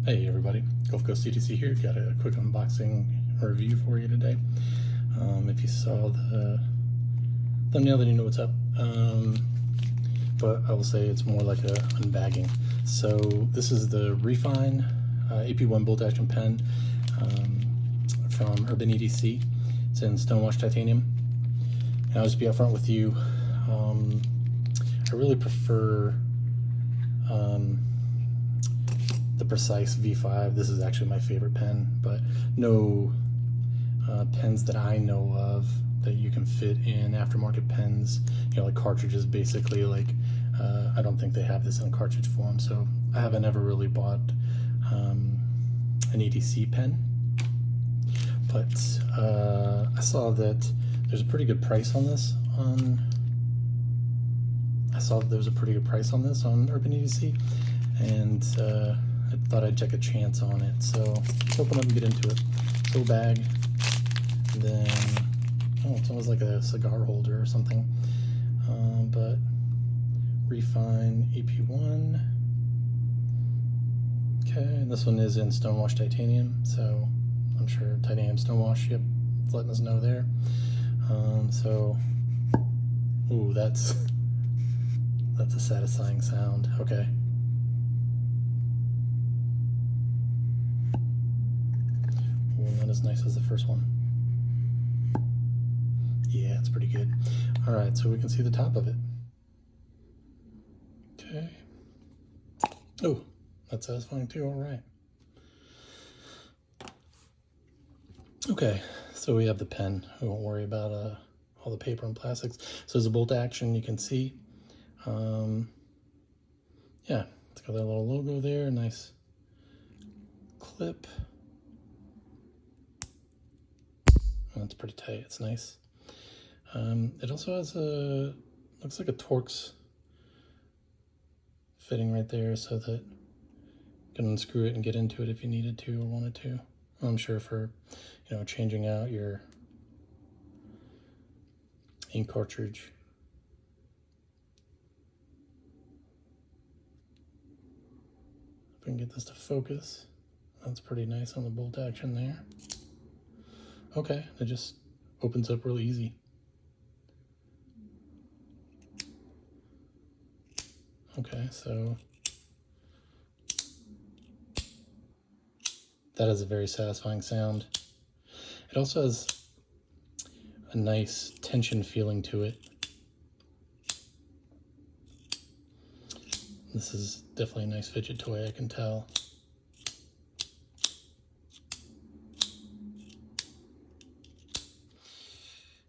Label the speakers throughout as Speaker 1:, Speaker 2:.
Speaker 1: Hey everybody, Gulf Coast CTC here. Got a quick unboxing review for you today. If you saw the thumbnail, then you know what's up. But I will say it's more like a unbagging. So this is the Refyne EP1 bolt action pen from Urban EDC. It's in Stonewash Titanium. And I'll just be upfront with you. I really prefer the Precise V5. This is actually my favorite pen, but no pens that I know of that you can fit in aftermarket pens, like cartridges basically, I don't think they have this in cartridge form, so I haven't ever really bought an EDC pen. But I saw that there's a pretty good price on this on Urban EDC, and I thought I'd take a chance on it. So let's open up and get into it. So bag, and then it's almost like a cigar holder or something. But Refyne EP1. Okay, and this one is in Stonewash Titanium, so I'm sure Titanium Stonewash, yep, it's letting us know there. Ooh, that's a satisfying sound. Okay. Ooh, not as nice as the first one. Yeah, it's pretty good. All right, so we can see the top of it. Okay. Oh, that's satisfying too. All right. Okay, so we have the pen. We won't worry about all the paper and plastics. So there's a bolt action, you can see. Yeah, it's got that little logo there, nice clip. Oh, it's pretty tight, it's nice. It also has looks like a Torx fitting right there, so that you can unscrew it and get into it if you needed to or wanted to. I'm sure for, changing out your ink cartridge. If we can get this to focus, that's pretty nice on the bolt action there. Okay, it just opens up really easy. Okay, so that is a very satisfying sound. It also has a nice tension feeling to it. This is definitely a nice fidget toy, I can tell.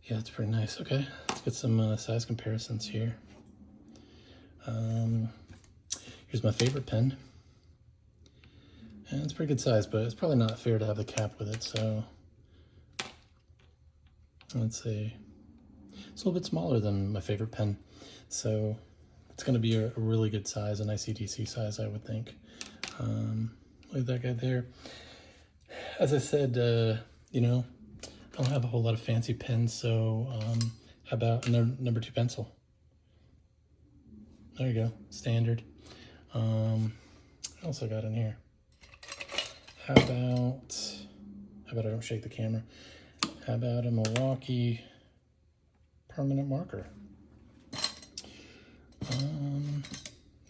Speaker 1: Yeah, it's pretty nice. Okay, let's get some size comparisons here. Here's my favorite pen. And it's a pretty good size, but it's probably not fair to have the cap with it, so let's see. It's a little bit smaller than my favorite pen, so it's going to be a really good size, a nice EDC size, I would think. Look at that guy there. As I said, I don't have a whole lot of fancy pens, so how about a number 2 pencil? There you go, standard. What else I got in here? How about I don't shake the camera? How about a Milwaukee permanent marker?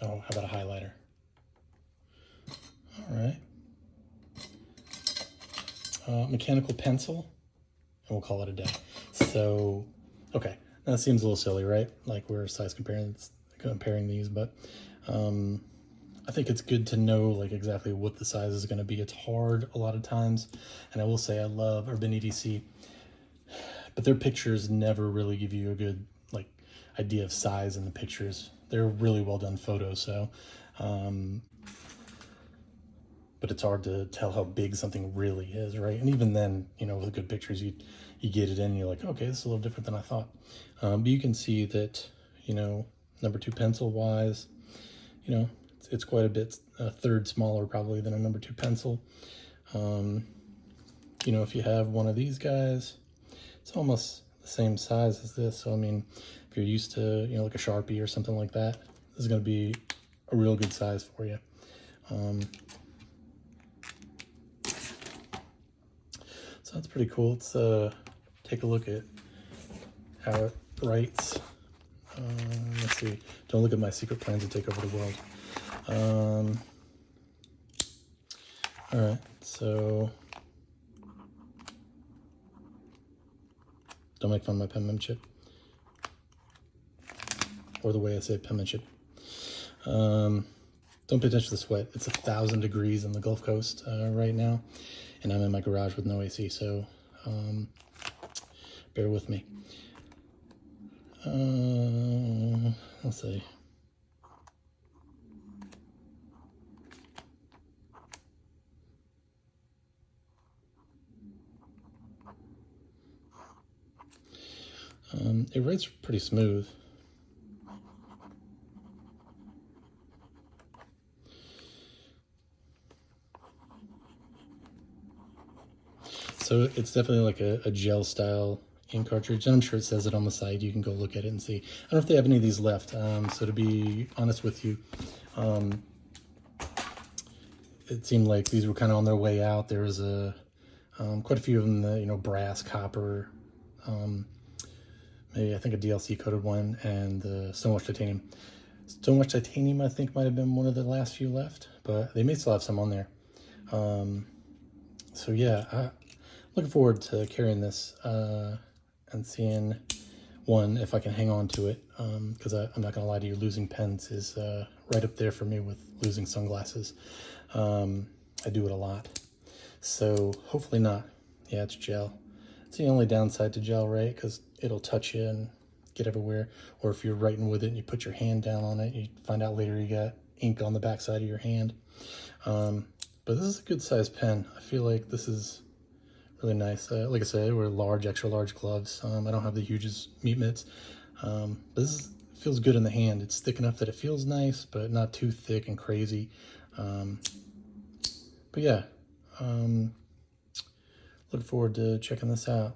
Speaker 1: How about a highlighter? All right. Mechanical pencil, and we'll call it a day. So, okay, that seems a little silly, right? Like we're size comparing these, but I think it's good to know exactly what the size is going to be. It's hard a lot of times, and I will say I love Urban EDC, but their pictures never really give you a good idea of size in the pictures. They're really well done photos, so but it's hard to tell how big something really is, right? And even then, with good pictures, you get it in, and you're like, okay, this is a little different than I thought. But you can see that, number 2 pencil wise, it's quite a bit, a third smaller probably than a number 2 pencil. If you have one of these guys, it's almost the same size as this. So, I mean, if you're used to, like a Sharpie or something like that, this is going to be a real good size for you. So that's pretty cool. Let's take a look at how it writes. Let's see. Don't look at my secret plans to take over the world. All right, so don't make fun of my penmanship or the way I say penmanship. Don't pay attention to the sweat. It's 1,000 degrees in the Gulf Coast right now, and I'm in my garage with no AC, so bear with me. Let's see. It writes pretty smooth. So it's definitely like a gel style ink cartridge, and I'm sure it says it on the side. You can go look at it and see. I don't know if they have any of these left. So to be honest with you, it seemed like these were kind of on their way out. There was quite a few of them, the brass, copper, maybe I think a DLC coated one, and the Stonewashed Titanium. Stonewashed Titanium I think might have been one of the last few left, but they may still have some on there. So yeah, looking forward to carrying this and seeing, one, if I can hang on to it, because I'm not gonna lie to you, losing pens is right up there for me with losing sunglasses. I do it a lot, so hopefully not. Yeah, it's gel. It's the only downside to gel, right? Because it'll touch you and get everywhere. Or if you're writing with it and you put your hand down on it, you find out later you got ink on the back side of your hand. But this is a good size pen. I feel like this is really nice. Like I said, I wear large, extra large gloves. I don't have the hugest meat mitts. But this feels good in the hand. It's thick enough that it feels nice, but not too thick and crazy. But yeah, looking forward to checking this out.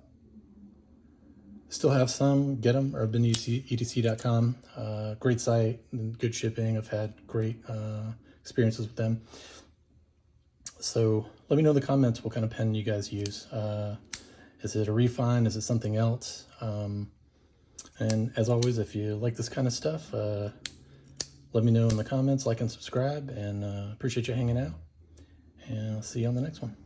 Speaker 1: Still have some, get them, or urbanedc.com. Great site, good shipping. I've had great experiences with them. So let me know in the comments what kind of pen you guys use. Is it a Refyne? Is it something else? And as always, if you like this kind of stuff, let me know in the comments, like and subscribe, and appreciate you hanging out. And I'll see you on the next one.